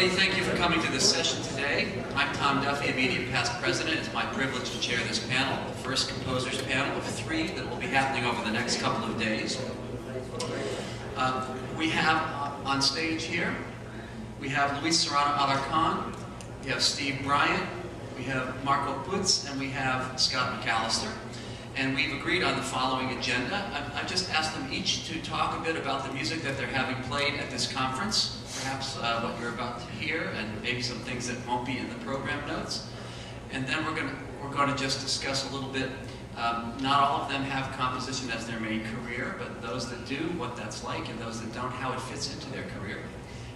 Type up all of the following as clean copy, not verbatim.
everybody. Thank you for coming to this session today. I'm Tom Duffy, immediate past president. It's my privilege to chair this panel, the first composers panel of 3 that will be happening over the next couple of days. We have on stage here, we have Luis Serrano Alarcon, we have Steve Bryant, we have Marco Putz, and we have Scott McAllister. And we've agreed on the following agenda. I've just asked them each to talk a bit about the music that they're having played at this conference, perhaps what you're about to hear, and maybe some things that won't be in the program notes. And then we're going to just discuss a little bit. Not all of them have composition as their main career, but those that do, what that's like, and those that don't, how it fits into their career.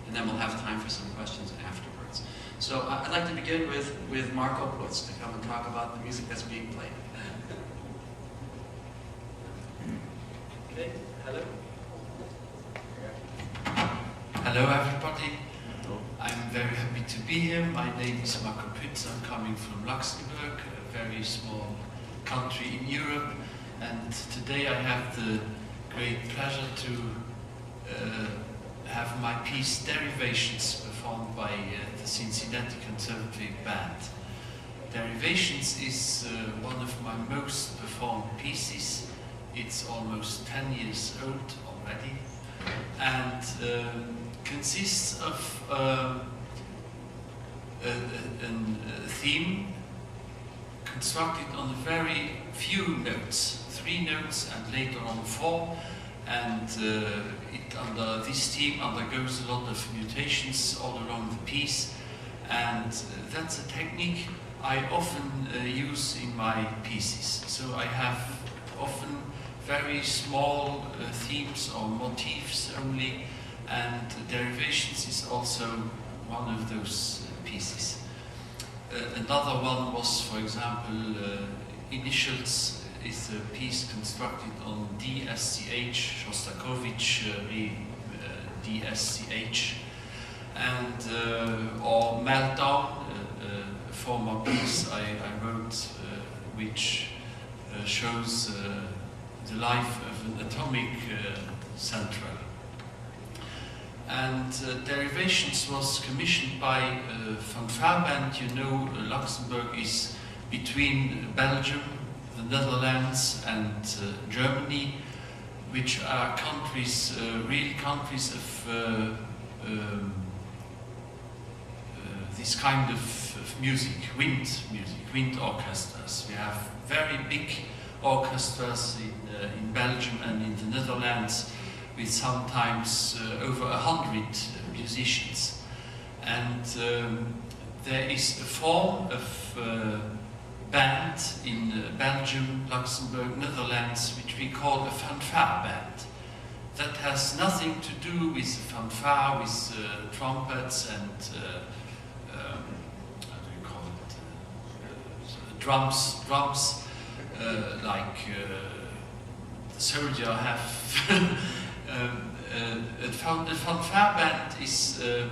And then we'll have time for some questions afterwards. So I'd like to begin with Marco Putz to come and talk about the music that's being played. Okay, hello. Hello everybody. I'm very happy to be here. My name is Marco Putz. I'm coming from Luxembourg, a very small country in Europe. And today I have the great pleasure to have my piece Derivations performed by the Cincinnati Conservatory Band. Derivations is one of my most performed pieces. It's almost 10 years old already, and consists of a theme constructed on very few notes, 3 notes and later on 4, and this theme undergoes a lot of mutations all along the piece, and that's a technique I often use in my pieces. So I have often very small themes or motifs only, and Derivations is also one of those pieces. Another one was, for example, Initials is a piece constructed on DSCH, Shostakovich DSCH, and or Meltdown, a former piece I wrote which shows the life of an atomic central. And Derivations was commissioned by a fanfare band. You know, Luxembourg is between Belgium, the Netherlands, and Germany, which are countries, real countries of this kind of music, wind orchestras. We have very big orchestras in Belgium and in the Netherlands, with sometimes over 100 musicians. And there is a form of band in Belgium, Luxembourg, Netherlands, which we call a fanfare band. That has nothing to do with fanfare, with trumpets and how do you call it? Drums, like the soldier have. A fanfare band is a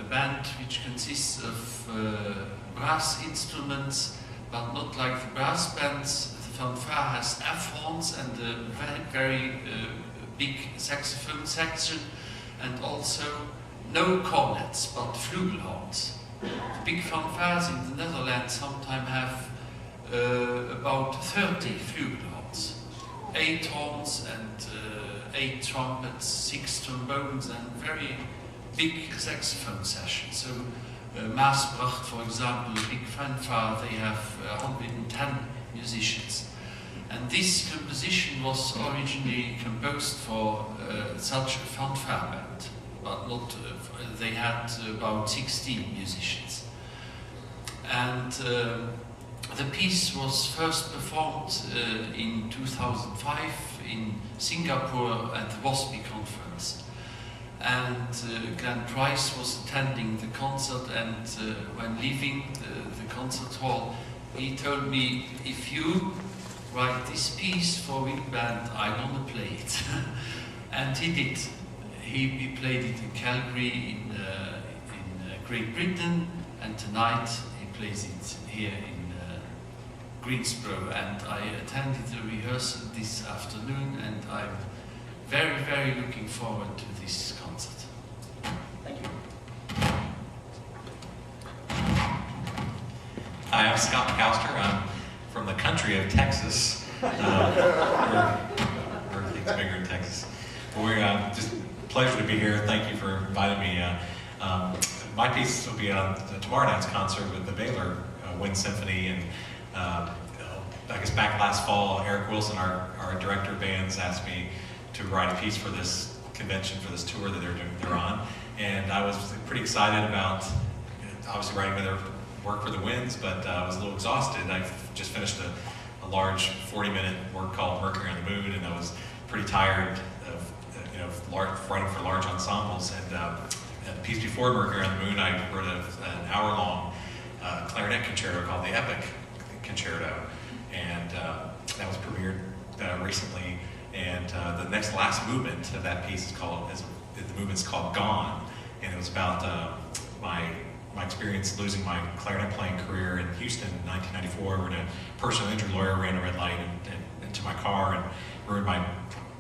band which consists of brass instruments, but not like the brass bands. The fanfare has F horns and a very big saxophone section, and also no cornets but flugelhorns. The big fanfares in the Netherlands sometimes have about 30 flugelhorns, 8 horns and 8 trumpets, 6 trombones, and very big saxophone sessions. So Maasbracht, for example, a big fanfare, they have 110 musicians. And this composition was originally composed for such a fanfare band, but not. They had about 16 musicians. And the piece was first performed in 2005 in Singapore at the WASPI conference. And Glenn Price was attending the concert, and when leaving the concert hall, he told me, if you write this piece for wind band, I'm gonna play it. And he did. He played it in Calgary in Great Britain, and tonight he plays it here in Greensboro, and I attended the rehearsal this afternoon, and I'm very, very looking forward to this concert. Thank you. Hi, I'm Scott McAllister. I'm from the country of Texas. Everything's bigger in Texas. We're just a pleasure to be here. Thank you for inviting me. My piece will be on tomorrow night's concert with the Baylor Wind Symphony. And I guess back last fall, Eric Wilson, our director of bands, asked me to write a piece for this convention, for this tour that they're on. And I was pretty excited about obviously writing another work for the Winds, but I was a little exhausted. I just finished a large 40-minute work called Mercury on the Moon, and I was pretty tired of writing for large ensembles. And the piece before Mercury on the Moon, I wrote an hour-long clarinet concerto called the Epic Concerto, and that was premiered recently. And the last movement of that piece the movement's called Gone, and it was about my experience losing my clarinet playing career in Houston in 1994, when a personal injury lawyer ran a red light into my car and ruined my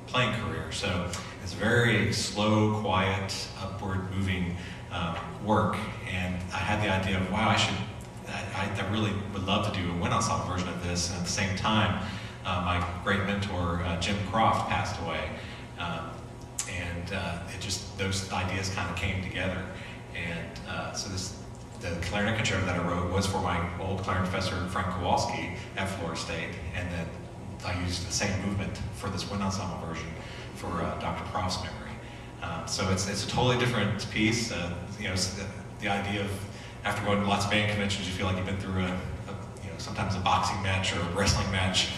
playing career. So it's very slow, quiet, upward moving work, and I had the idea of, wow, I really would love to do a wind ensemble version of this. And at the same time, my great mentor, Jim Croft, passed away. Those ideas kind of came together. And so the clarinet concerto that I wrote was for my old clarinet professor, Frank Kowalski, at Florida State. And then I used the same movement for this wind ensemble version for Dr. Croft's memory. So it's a totally different piece. The idea of, after going to lots of band conventions, you feel like you've been through sometimes a boxing match or a wrestling match,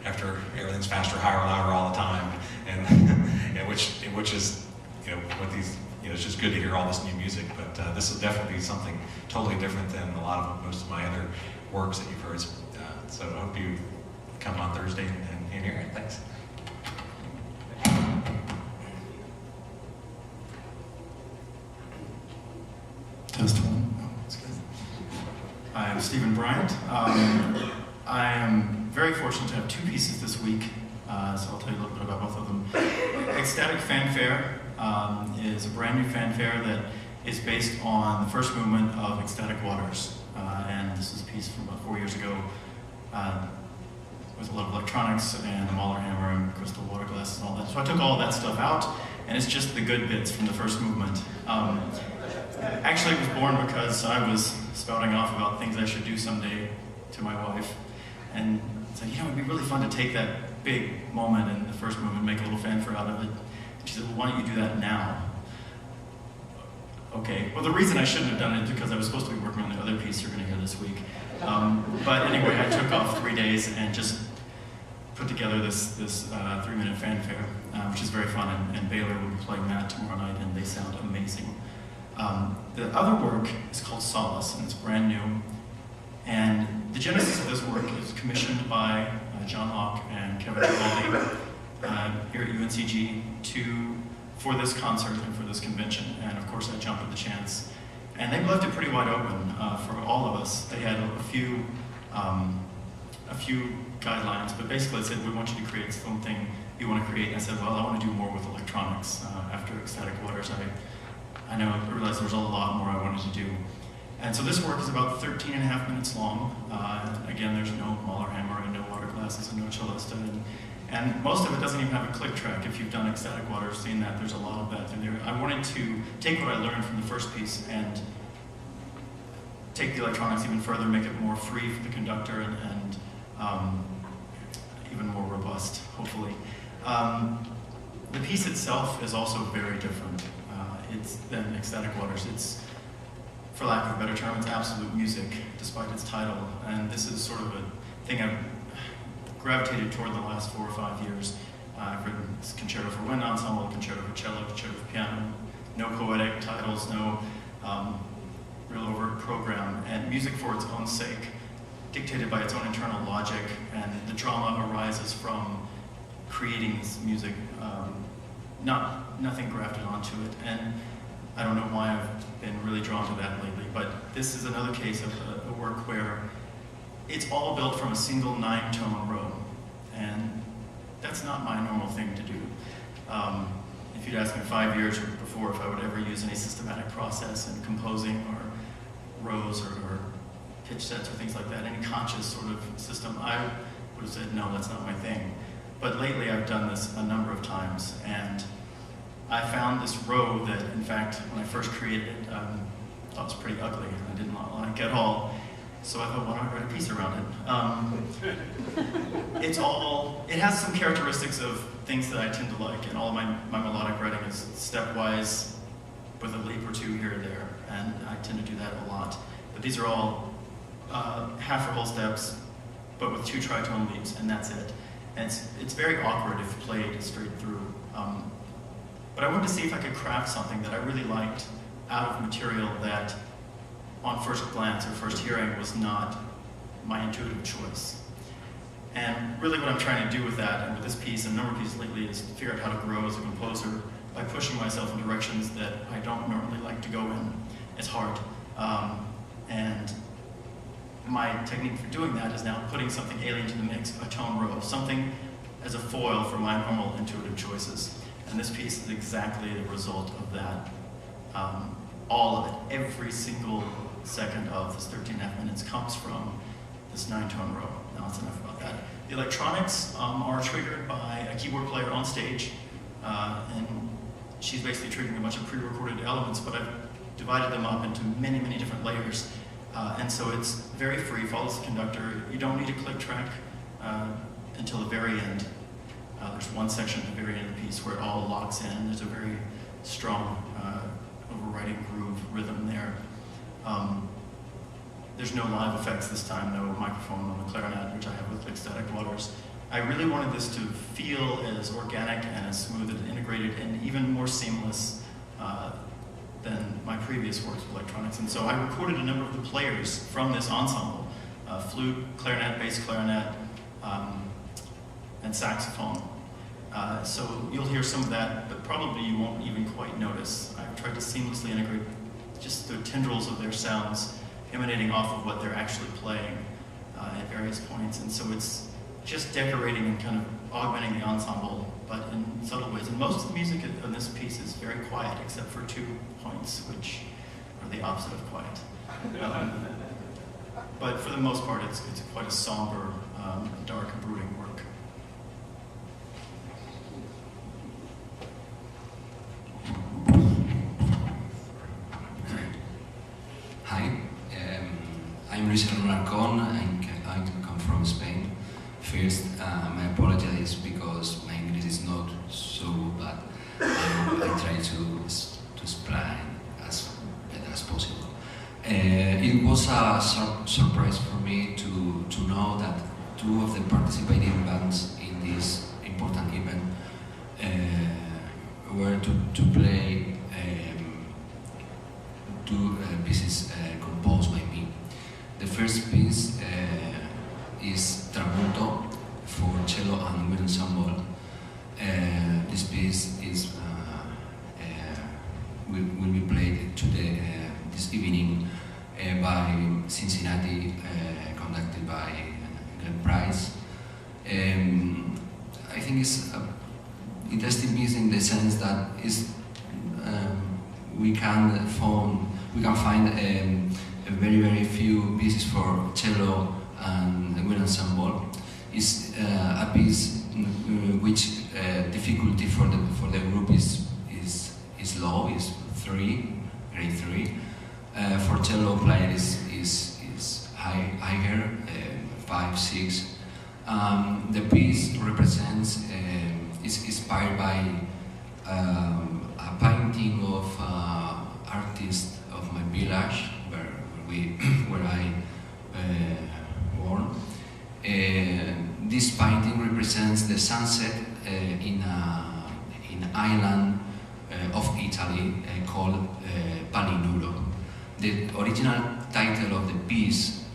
after everything's faster, higher, louder all the time, and which is what these it's just good to hear all this new music. But this will definitely be something totally different than most of my other works that you've heard. So I hope you come on Thursday and hear it. Thanks. Test one. Oh, that's good. I'm Stephen Bryant. I am very fortunate to have two pieces this week, so I'll tell you a little bit about both of them. Ecstatic Fanfare is a brand new fanfare that is based on the first movement of Ecstatic Waters, and this is a piece from about 4 years ago with a lot of electronics and a Mahler hammer and crystal water glasses and all that. So I took all that stuff out, and it's just the good bits from the first movement. Actually, it was born because I was spouting off about things I should do someday to my wife, and said, it'd be really fun to take that big moment in the first movement and make a little fanfare out of it. And she said, well, why don't you do that now? Okay, well, the reason I shouldn't have done it is because I was supposed to be working on the other piece you're going to hear this week. But anyway, I took off 3 days and just put together this 3-minute fanfare, which is very fun, and Baylor will be playing that tomorrow night, and they sound amazing. The other work is called Solace, and it's brand new. And the genesis of this work is commissioned by John Locke and Kevin Vivaldi here at UNCG for this concert and for this convention. And of course, I jumped at the chance. And they left it pretty wide open for all of us. They had a few guidelines, but basically it said, we want you to create something you want to create. And I said, well, I want to do more with electronics. After Ecstatic Waters, I realized there was a lot more I wanted to do. And so this work is about 13 and a half minutes long. Again, there's no Mahler hammer and no water glasses and no cellista. And most of it doesn't even have a click track. If you've done Ecstatic Waters, seen that, there's a lot of that in there. I wanted to take what I learned from the first piece and take the electronics even further, make it more free for the conductor and even more robust, hopefully. The piece itself is also very different than Ecstatic Waters. It's, for lack of a better term, it's absolute music, despite its title. And this is sort of a thing I've gravitated toward the last 4 or 5 years. I've written this concerto for wind ensemble, concerto for cello, concerto for piano. No poetic titles, no real overt program, and music for its own sake, dictated by its own internal logic, and the drama arises from creating this music, nothing grafted onto it. And I don't know why I've been really drawn to that lately, but this is another case of a work where it's all built from a single 9-tone row, and that's not my normal thing to do. If you'd asked me 5 years before if I would ever use any systematic process in composing or rows or pitch sets or things like that, any conscious sort of system, I would have said, no, that's not my thing. But lately I've done this a number of times, and I found this row that, in fact, when I first created it, I thought was pretty ugly. I didn't like it at all. So I thought, why don't I write a piece around it? It has some characteristics of things that I tend to like, and all my melodic writing is stepwise with a leap or two here or there, and I tend to do that a lot. But these are all half or whole steps, but with 2 tritone leaps, and that's it. And it's very awkward if played straight through. But I wanted to see if I could craft something that I really liked out of material that, on first glance or first hearing, was not my intuitive choice. And really what I'm trying to do with that, and with this piece and a number of pieces lately, is figure out how to grow as a composer by pushing myself in directions that I don't normally like to go in. It's hard. And my technique for doing that is now putting something alien to the mix, a tone row, something as a foil for my normal intuitive choices. And this piece is exactly the result of that. All of it, every single second of this 13.5 minutes comes from this 9-tone row. Now that's enough about that. The electronics are triggered by a keyboard player on stage, and she's basically triggering a bunch of pre-recorded elements, but I've divided them up into many, many different layers. And so it's very free, follows the conductor. You don't need a click track until the very end. There's one section at the very end of the piece where it all locks in. There's a very strong overriding groove rhythm there. There's no live effects this time, no microphone on the clarinet, which I have with Click Static Waters. I really wanted this to feel as organic and as smooth and integrated and even more seamless than my previous works with electronics. And so I recorded a number of the players from this ensemble, flute, clarinet, bass clarinet, and saxophone. So you'll hear some of that, but probably you won't even quite notice. I've tried to seamlessly integrate just the tendrils of their sounds emanating off of what they're actually playing at various points. And so it's just decorating and kind of augmenting the ensemble, but in subtle ways. And most of the music on this piece is very quiet, except for 2 points, which are the opposite of quiet. But for the most part, it's quite a somber, dark, and brooding work. Hi, I'm Luis Alarcón. I come from Spain. First, my apologies because my English is not so bad. I try to explain as better as possible. It was a surprise for me to know that 2 of the participating bands in this important event were to play 2 pieces composed by me. The first piece is Tramonto for cello and wind ensemble. This piece is will be played today, this evening, by Cincinnati, conducted by Glenn Price. I think it's an interesting piece in the sense that we can find very few pieces for cello and wind ensemble. It's a piece which difficulty for the group is low, is 3, grade 3. For cello player is higher, 5, 6. The piece represents is inspired by a painting of artist of my village where I born. This painting represents the sunset in an island of Italy called Palinuro. The original title of the piece,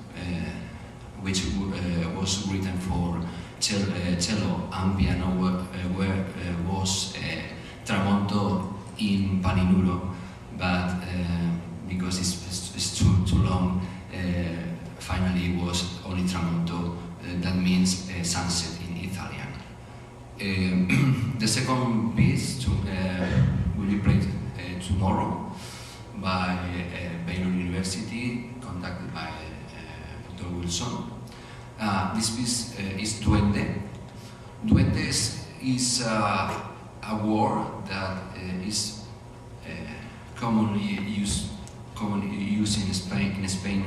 which was written for cello and piano, was Tramonto in Palinuro, but because it's too long, finally it was only Tramonto. That means sunset in Italian. The second piece will be played tomorrow by Baylor University, conducted by Don Wilson. This piece is Duende. Duende is a word that is commonly used in Spain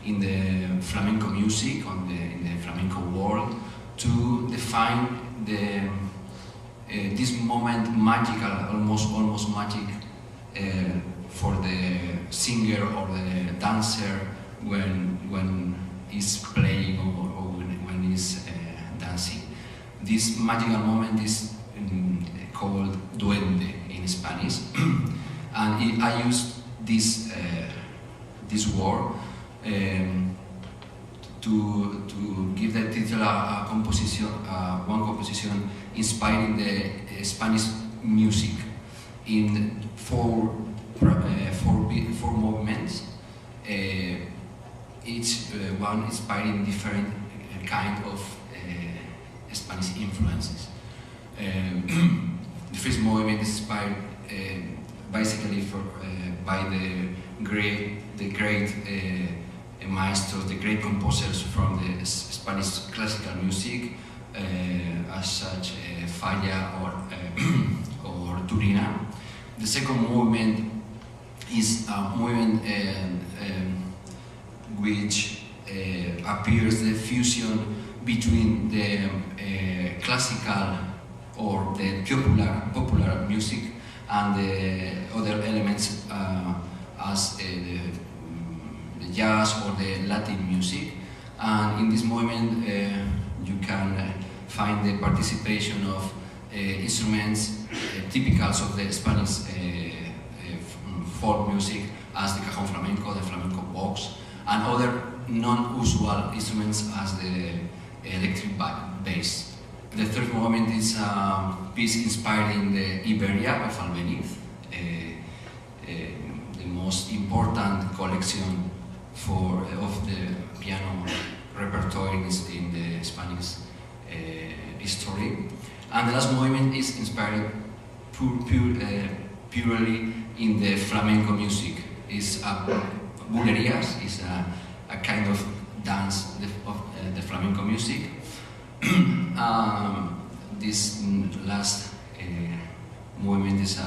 in the flamenco music, in the flamenco world, to define this moment magical, almost magic for the singer or the dancer when he's playing or when he's dancing. This magical moment is called duende in Spanish, and I used this word to give the title a composition, one composition inspiring the Spanish music in four movements, each one inspiring different kind of Spanish influences. The first movement is inspired basically by the great maestros, the great composers from the Spanish classical music, as such Falla or Turina. The second movement is a movement which appears the fusion between the classical or the popular music and the other elements as the jazz or the Latin music. And in this moment you can find the participation of instruments typical of the Spanish folk music, as the cajon flamenco, the flamenco box, and other non-usual instruments as the electric bass. The third movement is a piece inspired in the Iberia of Albéniz, the most important collection of the piano repertoire in the Spanish history. And the last movement is inspired purely in the flamenco music. It's bulerías, is a kind of dance of the flamenco music. This last movement is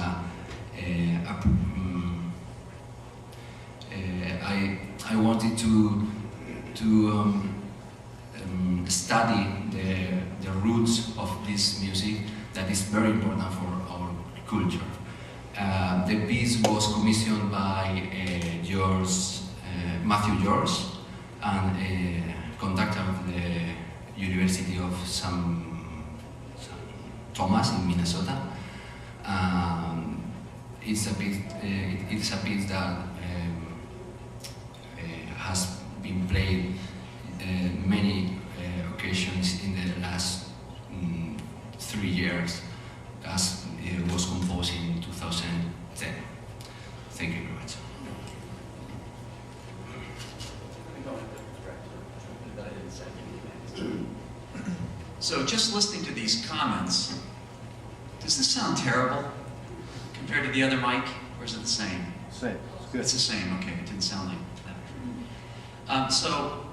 I wanted to study the roots of this music that is very important for our culture. The piece was commissioned by Matthew George, and conductor of the University of St. Thomas in Minnesota. It's a piece that has been played many occasions in the last 3 years, as it was composed in 2010. Thank you very much. So just listening to these comments, does this sound terrible compared to the other mic, or is it the same? Same. It's good. It's the same, okay, it didn't sound like that. So,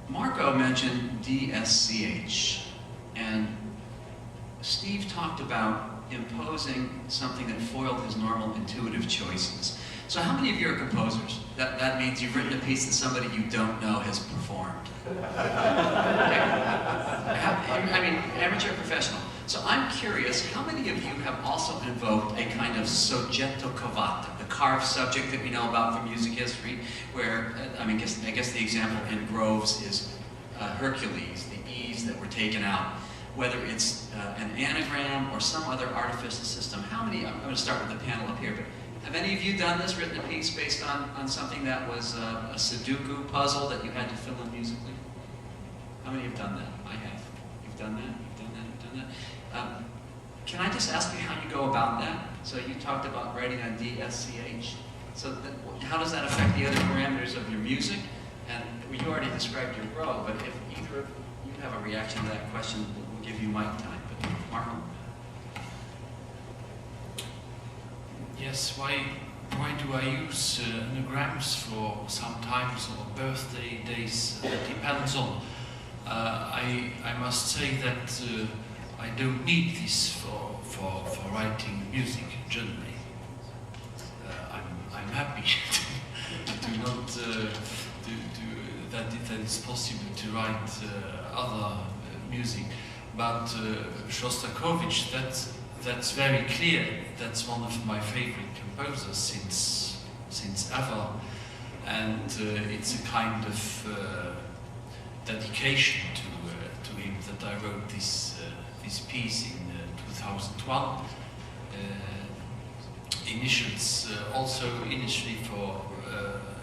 Marco mentioned DSCH, and Steve talked about imposing something that foiled his normal intuitive choices. So how many of you are composers? That means you've written a piece that somebody you don't know has performed. Okay. I mean, amateur, professional. So I'm curious, how many of you have also invoked a kind of soggetto cavato, the carved subject that we know about from music history, where, I guess the example in Groves is Hercules, the E's that were taken out, whether it's an anagram or some other artificial system. How many, I'm going to start with the panel up here, but have any of you done this, written a piece based on something that was a Sudoku puzzle that you had to fill in musically? How many have done that? I have. You've done that? You've done that? You've done that? Can I just ask you how you go about that? So you talked about writing on DSCH. So how does that affect the other parameters of your music? And you already described your row, but if either of you have a reaction to that question, we'll give you mic time. But Marco? Yes, why why do I use anagrams for sometimes or birthday days? Depends on. I must say that I don't need this for writing music generally. I'm happy to not that it's possible to write other music, but Shostakovich, that's very clear. That's one of my favorite composers since ever, and it's a kind of dedication to him that I wrote this piece in 2001. Initially for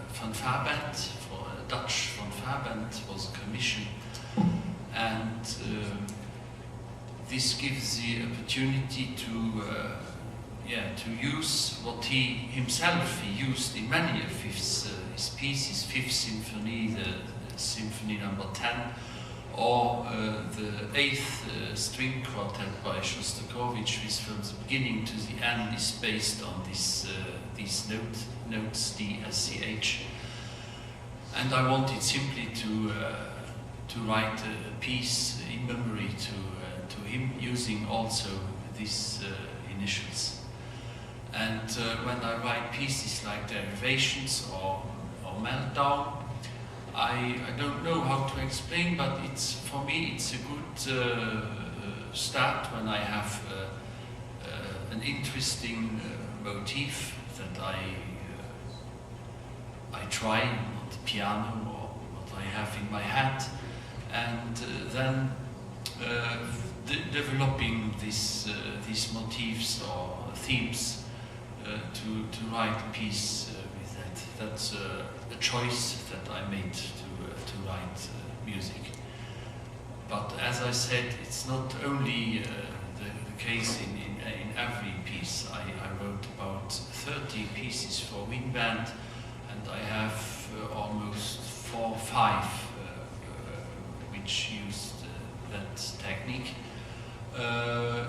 fanfare-band, for a Dutch fanfare-band was commissioned, and this gives the opportunity to use what he used in many of his pieces, Fifth Symphony, the Symphony Number 10, or the Eighth String Quartet by Shostakovich, which from the beginning to the end is based on these notes, D, S, C, H. And I wanted simply to write a piece in memory to him, using also these initials. And when I write pieces like Derivations or Meltdown, I don't know how to explain, but for me it's a good start when I have an interesting motif that I try on the piano or what I have in my head, and then developing these motifs or themes to write a piece with that. That's a choice that I made to write music. But as I said, it's not only the case in every piece. I wrote about 30 pieces for wind band, and I have almost 4 or 5 which used that technique.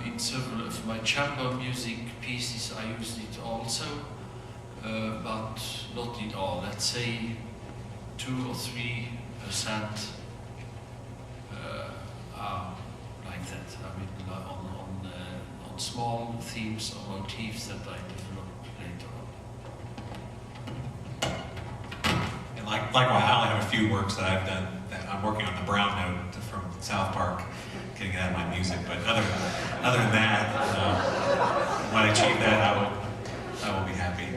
In several of my chamber music pieces I used it also, but not in all. Let's say 2 or 3% are like that. I mean, on small themes or motifs that I developed later on. And likewise, I only have a few works that I've done. That I'm working on the Brown Note from South Park, getting that in my music. But other than that, when I achieve that, I will be happy.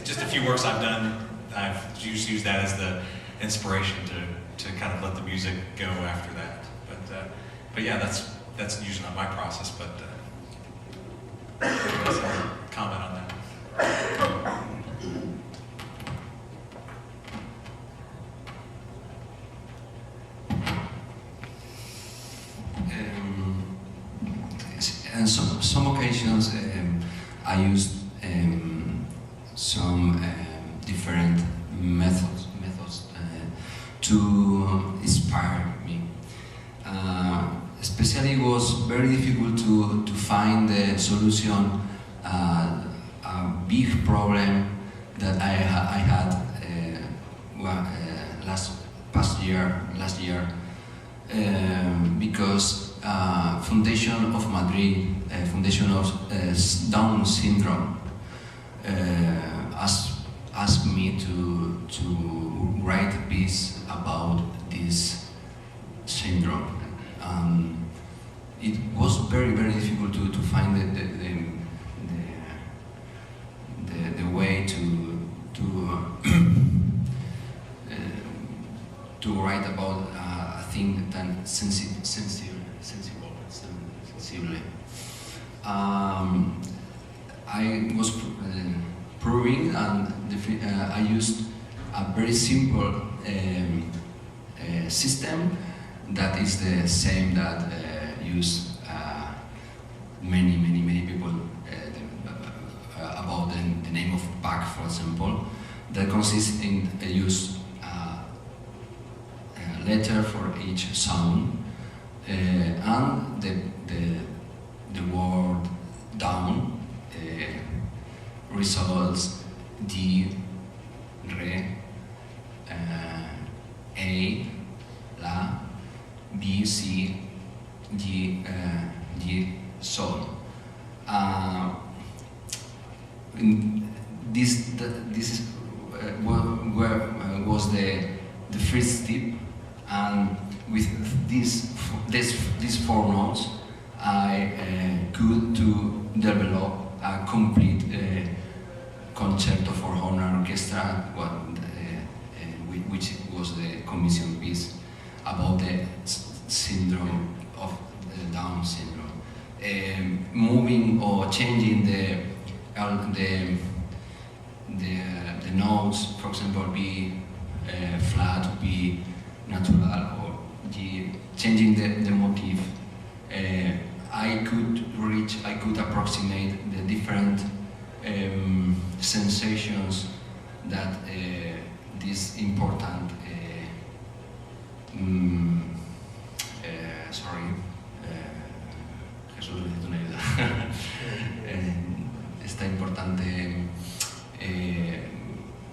Just a few works I've done, I've used that as the inspiration to kind of let the music go after that. But yeah, that's usually not my process. But comment on that. On some occasions, I used some different methods to inspire me. Especially, it was very difficult to find the solution a big problem that I had last year, because Foundation of Madrid, Foundation of Down syndrome, asked me to write a piece about this syndrome. It was very, very difficult to find the way to write about a thing that sensible. I was proving, and I used a very simple system that is the same that use many people about the name of Bach, for example, that consists in use a letter for each sound, and the word down, results D, Re, A, La, B, C, D, Sol. This is where was the first step, and with these four notes, I could to develop a complete concerto for horn and orchestra, which was the commission piece about the syndrome of the Down syndrome. Moving or changing the notes, for example, B flat, B natural, or G, changing the motif. I could approximate the different sensations that this important Jesús necesito una ayuda. Esta importante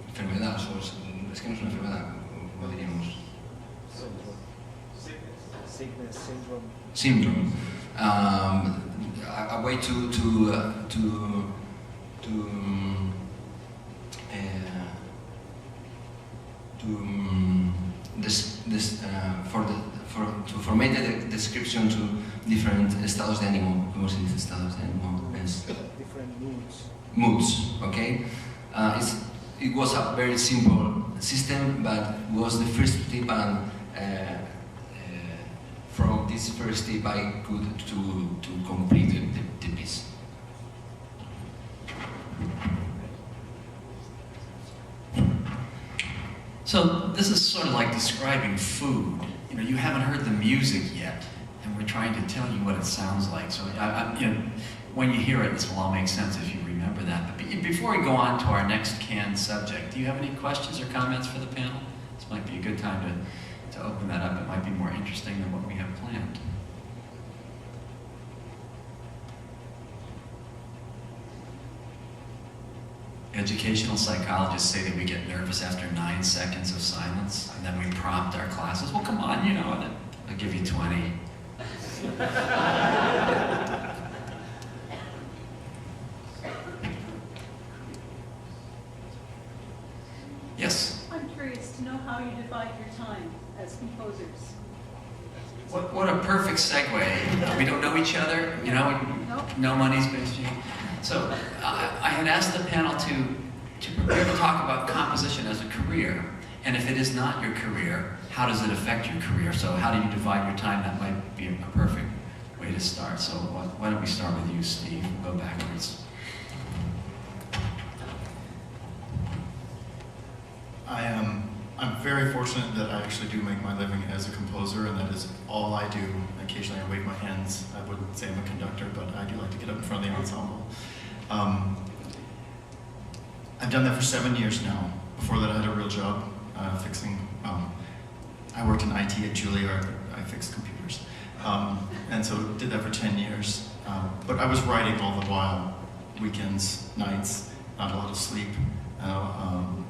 enfermedad, es que no es una enfermedad, ¿cómo diríamos? Sickness, syndrome. Syndrome. A way to format the description to different estados de ánimo. ¿Cómo se dice estados de ánimo? Different moods. Moods, okay? It was a very simple system, but was the first step, and from this first step I could to complete the piece. So this is sort of like describing food. You know, you haven't heard the music yet, and we're trying to tell you what it sounds like. So when you hear it, this will all make sense if you remember that. But before we go on to our next canned subject, do you have any questions or comments for the panel? This might be a good time to open that up. It might be more interesting than what we have planned. Educational psychologists say that we get nervous after 9 seconds of silence, and then we prompt our classes. Well, come on, I'll give you 20. Yes? I'm curious to know how you divide your time as composers. What a perfect segue. We don't know each other, Nope. no money's based. So I had asked the panel to prepare to talk about composition as a career, and if it is not your career, how does it affect your career? So how do you divide your time? That might be a perfect way to start. So why don't we start with you, Steve? We'll go backwards. I'm very fortunate that I actually do make my living as a composer, and that is all I do. Occasionally I wave my hands. I wouldn't say I'm a conductor, but I do like to get up in front of the ensemble. I've done that for 7 years now. Before that I had a real job fixing, I worked in IT at Juilliard. I fixed computers. And so did that for 10 years. But I was writing all the while, weekends, nights, not a lot of sleep, a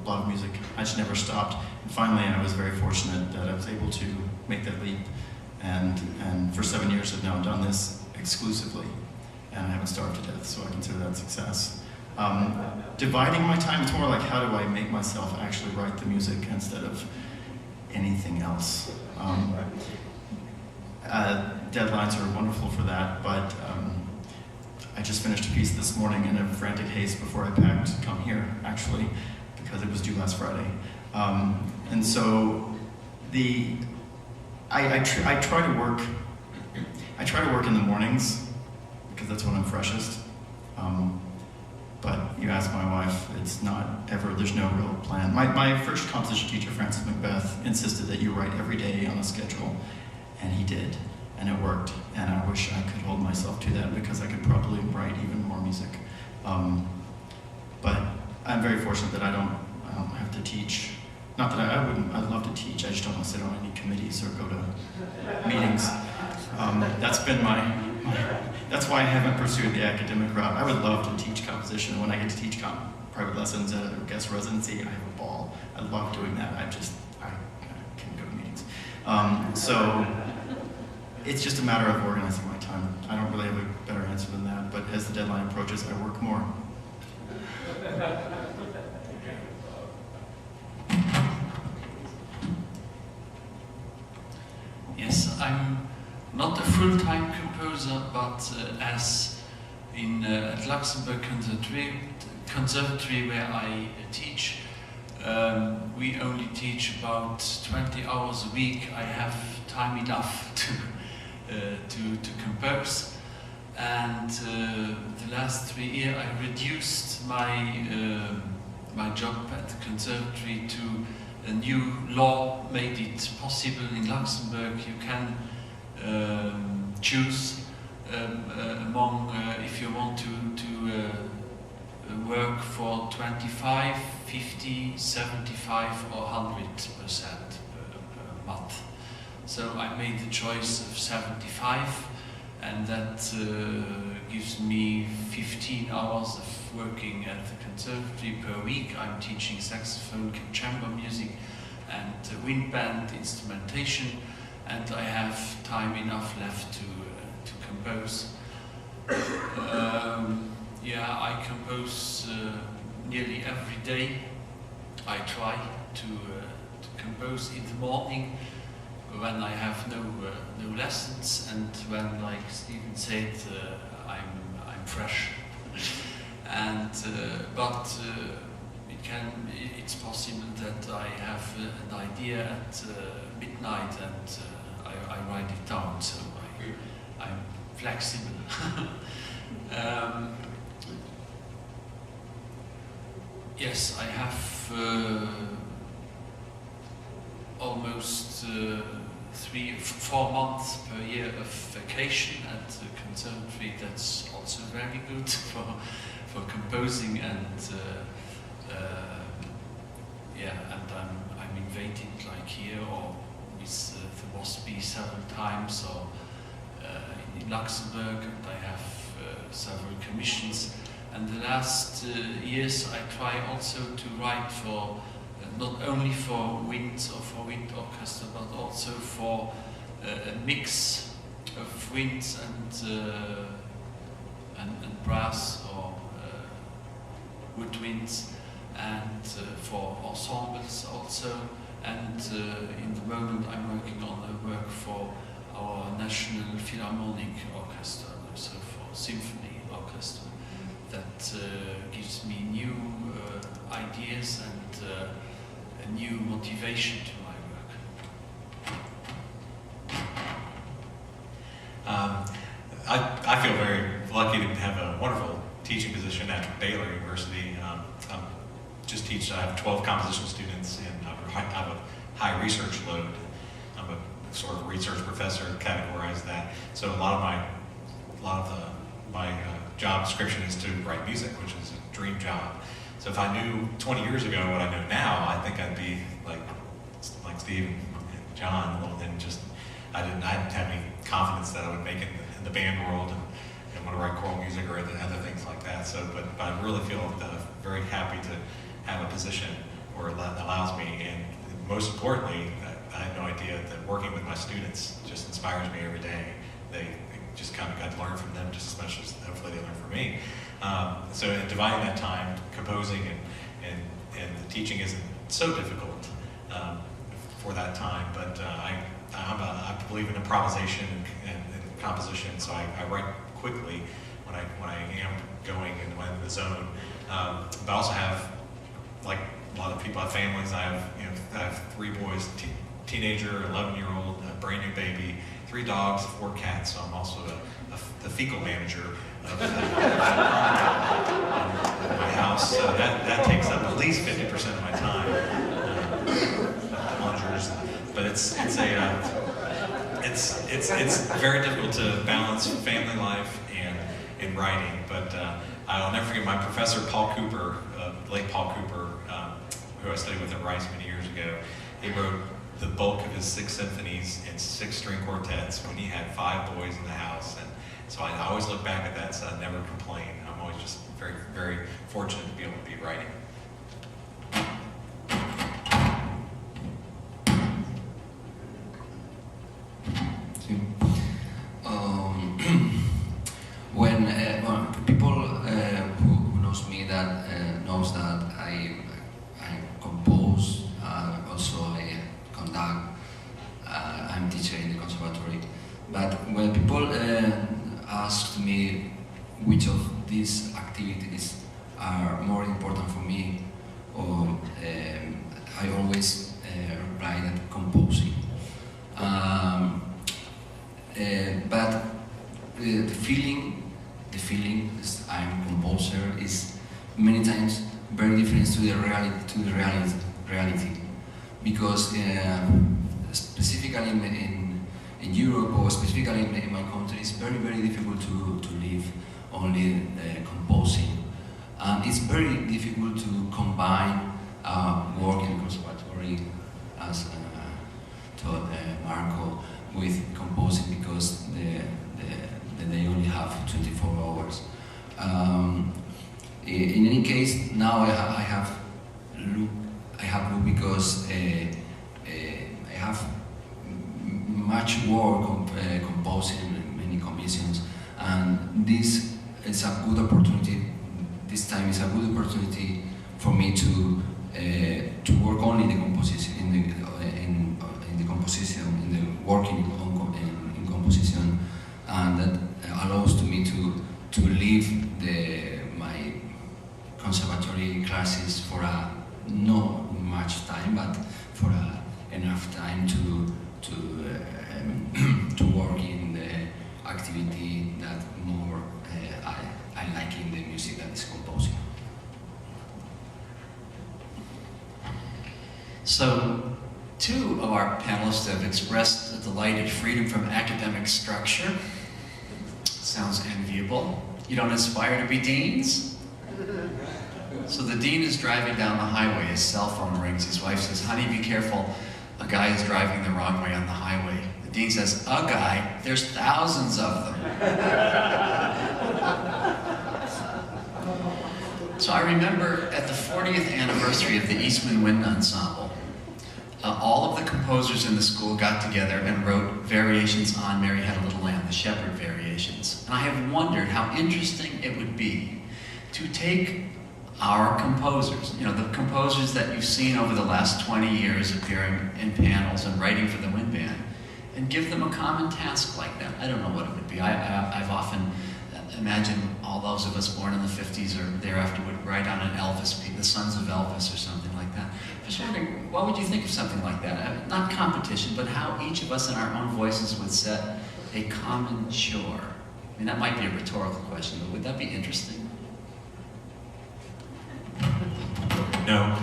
lot of music. I just never stopped. And finally, I was very fortunate that I was able to make that leap. And for 7 years, I've now done this exclusively. And I haven't starved to death, so I consider that success. Dividing my time, it's more like how do I make myself actually write the music instead of anything else. Deadlines are wonderful for that, but I just finished a piece this morning in a frantic haste before I packed to come here, actually, because it was due last Friday. And so I try to work in the mornings because that's when I'm freshest. But you ask my wife, it's not ever, there's no real plan. My first composition teacher, Francis Macbeth, insisted that you write every day on a schedule, and he did, and it worked. And I wish I could hold myself to that because I could probably write even more music. But I'm very fortunate that I don't have to teach. Not that I'd love to teach, I just don't want to sit on any committees or go to meetings. That's been that's why I haven't pursued the academic route. I would love to teach composition. When I get to teach private lessons at a guest residency, I have a ball. I love doing that. I can't go to meetings. So it's just a matter of organizing my time. I don't really have a better answer than that, but as the deadline approaches, I work more. Yes, I'm not a full-time composer, but as in at Luxembourg Conservatory where I teach, we only teach about 20 hours a week. I have time enough to compose, and the last 3 years I reduced my job at the conservatory to a new law made it possible in Luxembourg. You can choose among if you want to work for 25, 50, 75 or 100% per month. So I made the choice of 75, and that gives me 15 hours of working at the conservatory per week. I'm teaching saxophone, chamber music, and wind band instrumentation, and I have time enough left to compose. Yeah, I compose nearly every day. I try to compose in the morning when I have no lessons, and when, like Stephen said, I'm fresh. And but it's possible that I have an idea at midnight and I write it down. So I'm flexible. Yes, I have almost 4 months per year of vacation at the conservatory. That's also very good for composing, and yeah, and I'm invited like here or with the WASPI several times, or in Luxembourg, and I have several commissions. And the last years I try also to write for not only for wind or for wind orchestra, but also for a mix of wind and brass or woodwinds, and for ensembles also. And in the moment I'm working on a work for our National Philharmonic Orchestra, also for symphony orchestra. That gives me new ideas and a new motivation to my work. I feel very lucky to have a wonderful teaching position at Baylor University. I have 12 composition students, and I have a high research load. I'm a sort of research professor, categorize that. So a lot of my job description is to write music, which is a dream job. So if I knew 20 years ago what I know now, I think I'd be like Steve and John. Well, then I didn't have any confidence that I would make it in the band world and want to write choral music or other things like that. So, but I really feel very happy to have a position where that allows me, and most importantly, I had no idea that working with my students just inspires me every day. They just kind of got to learn from them just as much as hopefully they learn from me. So dividing that time, composing and the teaching isn't so difficult for that time, but I believe in improvisation and composition, so I write quickly when I am going and when I'm in the zone. But I also have, like a lot of people have families. I have 3 boys, teenager, 11-year-old, a brand new baby, 3 dogs, 4 cats. So I'm also the fecal manager of my house. So that takes up at least 50% of my time. Lungers, but it's very difficult to balance family life and writing. But I'll never forget my professor, Paul Cooper, late Paul Cooper, who I studied with at Rice many years ago. He wrote the bulk of his 6 symphonies in 6-string quartets when he had 5 boys in the house, So I always look back at that, so I never complain. I'm always just very, very fortunate to be able to be writing. When people who knows me that knows that I compose, also I conduct, I'm teacher in the conservatory. But when people ask me which of these activities are more important for me, or I always reply that composing. But the feeling is I'm a composer is many times very different to the reality, because specifically in Europe or specifically in my country, it's very difficult to live only composing, and it's very difficult to combine work in the conservatory as told Marco with composing, because they only have 24 hours. In any case, now I have look because I have much work composing many commissions, and this is a good opportunity. This time is a good opportunity for me to work only in the composition, in the composition, in the working in composition, and that allows to me to leave my conservatory classes for not much time, but for enough time to work in the activity that more I like in the music that is composing. So, two of our panelists have expressed a delight at freedom from academic structure. Sounds enviable. You don't aspire to be deans? So the dean is driving down the highway, his cell phone rings, his wife says, "Honey, be careful, a guy is driving the wrong way on the highway." The dean says, "A guy? There's thousands of them." So I remember at the 40th anniversary of the Eastman Wind Ensemble, all of the composers in the school got together and wrote variations on Mary Had a Little Lamb, the Shepherd variations. And I have wondered how interesting it would be to take our composers, the composers that you've seen over the last 20 years appearing in panels and writing for the Wind Band, and give them a common task like that. I don't know what it would be. I've often imagined all those of us born in the 50s or thereafter would write on an Elvis piece, the Sons of Elvis or something like that. Just wondering, what would you think of something like that? Not competition, but how each of us in our own voices would set a common shore. I mean, that might be a rhetorical question, but would that be interesting? No.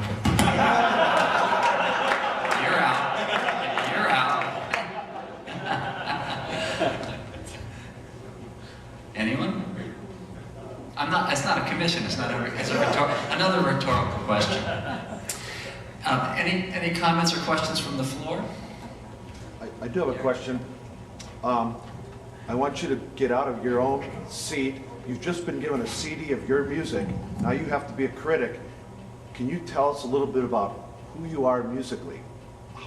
You're out. You're out. Anyone? It's not a commission, it's another rhetorical question. Any comments or questions from the floor? I do have a question. I want you to get out of your own seat. You've just been given a CD of your music. Now you have to be a critic. Can you tell us a little bit about who you are musically?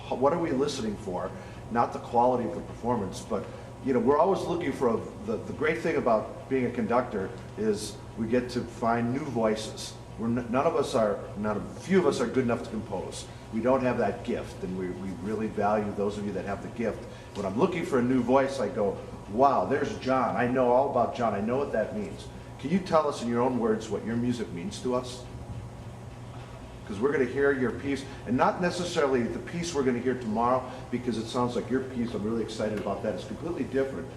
What are we listening for? Not the quality of the performance, but we're always looking for the great thing about being a conductor is we get to find new voices. Few of us are good enough to compose. We don't have that gift, and we really value those of you that have the gift. When I'm looking for a new voice, I go, wow, there's John. I know all about John. I know what that means. Can you tell us in your own words what your music means to us? Because we're going to hear your piece, and not necessarily the piece we're going to hear tomorrow, because it sounds like your piece, I'm really excited about that. It's completely different.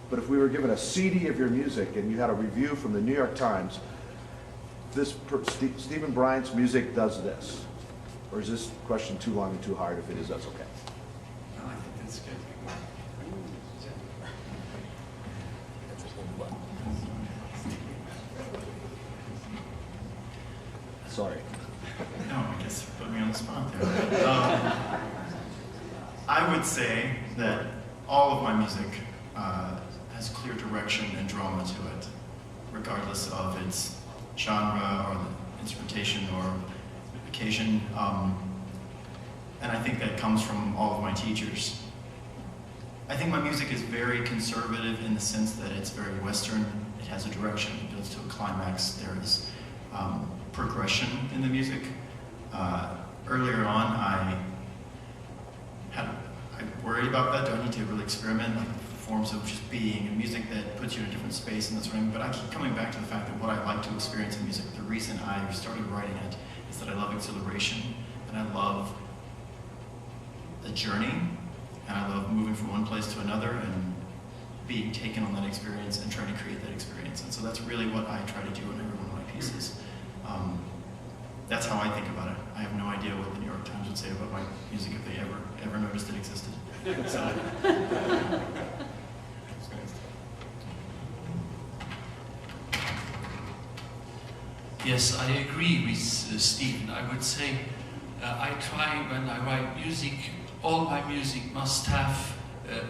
But if we were given a CD of your music and you had a review from the New York Times, Stephen Bryant's music does this. Or is this question too long and too hard? If it is, that's okay. No, I think that's good. Sorry. No, I guess you put me on the spot there. I would say that all of my music has clear direction and drama to it, regardless of its genre or the instrumentation or occasion. And I think that comes from all of my teachers. I think my music is very conservative in the sense that it's very Western. It has a direction, it builds to a climax. There is progression in the music. Earlier on, I worried about that. Do I need to really experiment, like forms of just being and music that puts you in a different space and that sort of thing? But I keep coming back to the fact that what I like to experience in music, the reason I started writing it, is that I love exhilaration and I love the journey, and I love moving from one place to another and being taken on that experience and trying to create that experience. And so that's really what I try to do in every one of my pieces. That's how I think about it. I have no idea what the New York Times would say about my music if they ever noticed it existed. Yes, I agree with Stephen. I would say I try when I write music, all my music must have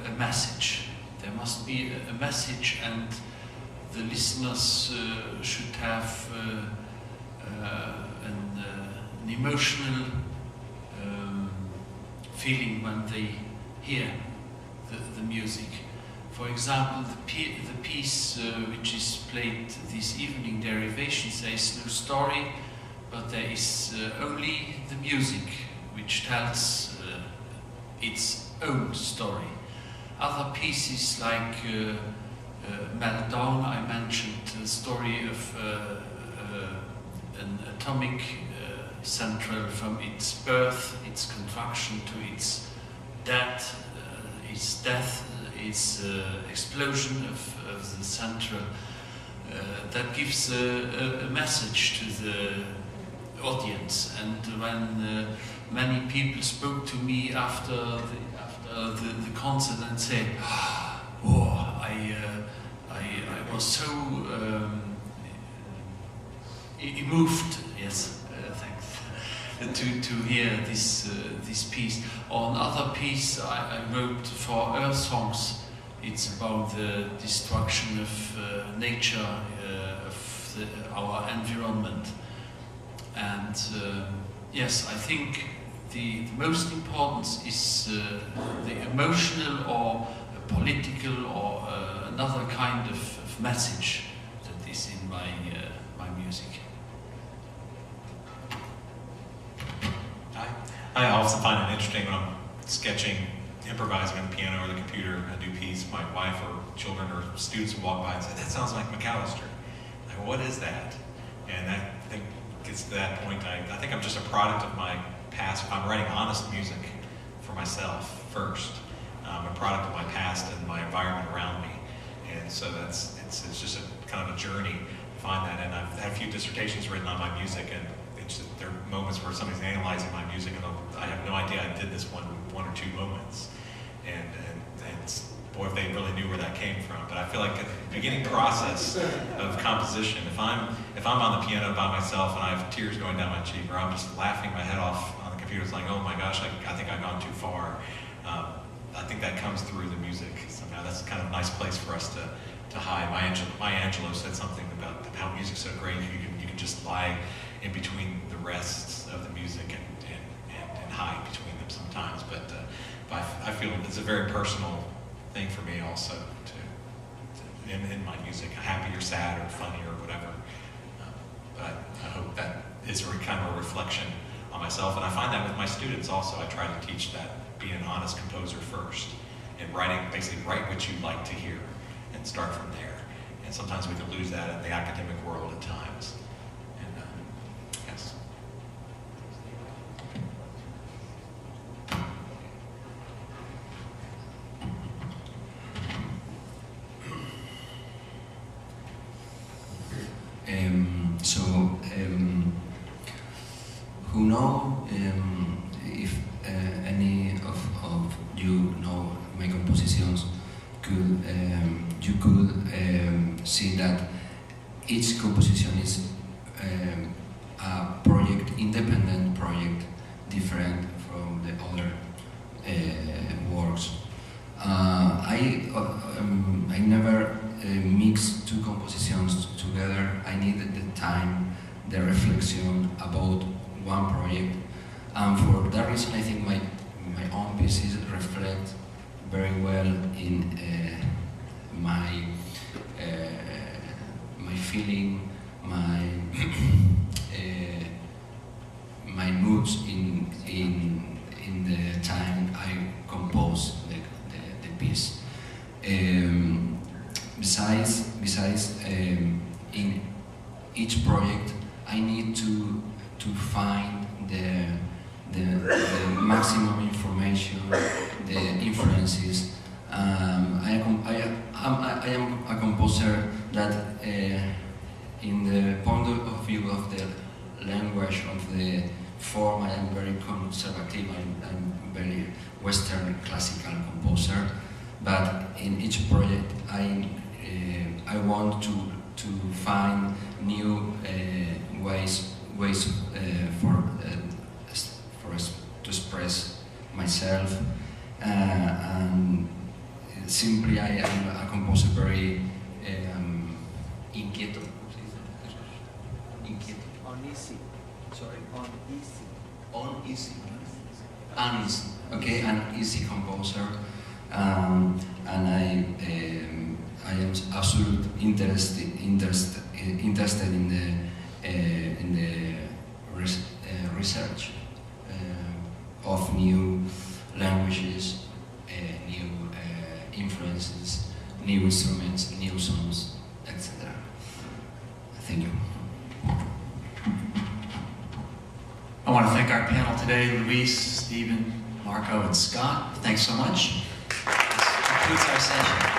a message. There must be a message, and the listeners should have an emotional feeling when they hear the music. For example, the piece which is played this evening, Derivations, there is no story, but there is only the music which tells its own story. Other pieces like Meltdown, I mentioned the story of an atomic central from its birth, its construction to its death, its explosion of the central. That gives a message to the audience. And when many people spoke to me after the concert and said, "Oh, I was so moved." Yes, thanks. To hear this piece. On other piece I wrote for Earth Songs. It's about the destruction of nature, of our environment. And yes, I think the most important is the emotional or political or another kind of message that is in my music. I also find it interesting when I'm sketching, improvising on the piano or the computer, a new piece, my wife or children or students will walk by and say, "That sounds like McAllister." Like, what is that? And I think gets to that point. I think I'm just a product of my past. If I'm writing honest music for myself first, I'm a product of my past and my environment around me. And so it's just a kind of a journey to find that. And I've had a few dissertations written on my music, and there are moments where somebody's analyzing my music and I have no idea I did this one or two moments. And boy, if they really knew where that came from. But I feel like at the beginning process of composition, if I'm on the piano by myself and I have tears going down my cheek, or I'm just laughing my head off on the computer, it's like, oh my gosh, I think I've gone too far. I think that comes through the music somehow. That's kind of a nice place for us to hide. Maya Angelou said something about how music's so great, you can just lie in between the rests of the music and hide between them sometimes. But I feel it's a very personal thing for me also in my music, happy or sad or funny or whatever. But I hope that is kind of a reflection on myself, and I find that with my students also. I try to teach that, be an honest composer first, and basically write what you like to hear and start from there. And sometimes we can lose that in the academic world at times. Yes. Who know if any of you know my compositions, you could see that each composition is a project, independent project, different from the other works. I never mixed two compositions together. I needed the time, the reflection about one project, and for that reason, I think my own pieces reflect very well in my feeling, my moods in the time I compose the piece. Besides, in each project, I need to find the maximum information, the influences. I am a composer that, in the point of view of the language of the form, I am very conservative. I'm very Western classical composer. But in each project, I want to find new ways to express myself, and simply I am a composer very inquieto. Uneasy. Sorry, uneasy. Uneasy. Okay, an easy composer, and I am absolutely interested in the research of new languages, new influences, new instruments, new songs, etc. Thank you. I want to thank our panel today, Luis, Stephen, Marco, and Scott. Thanks so much. This concludes our session.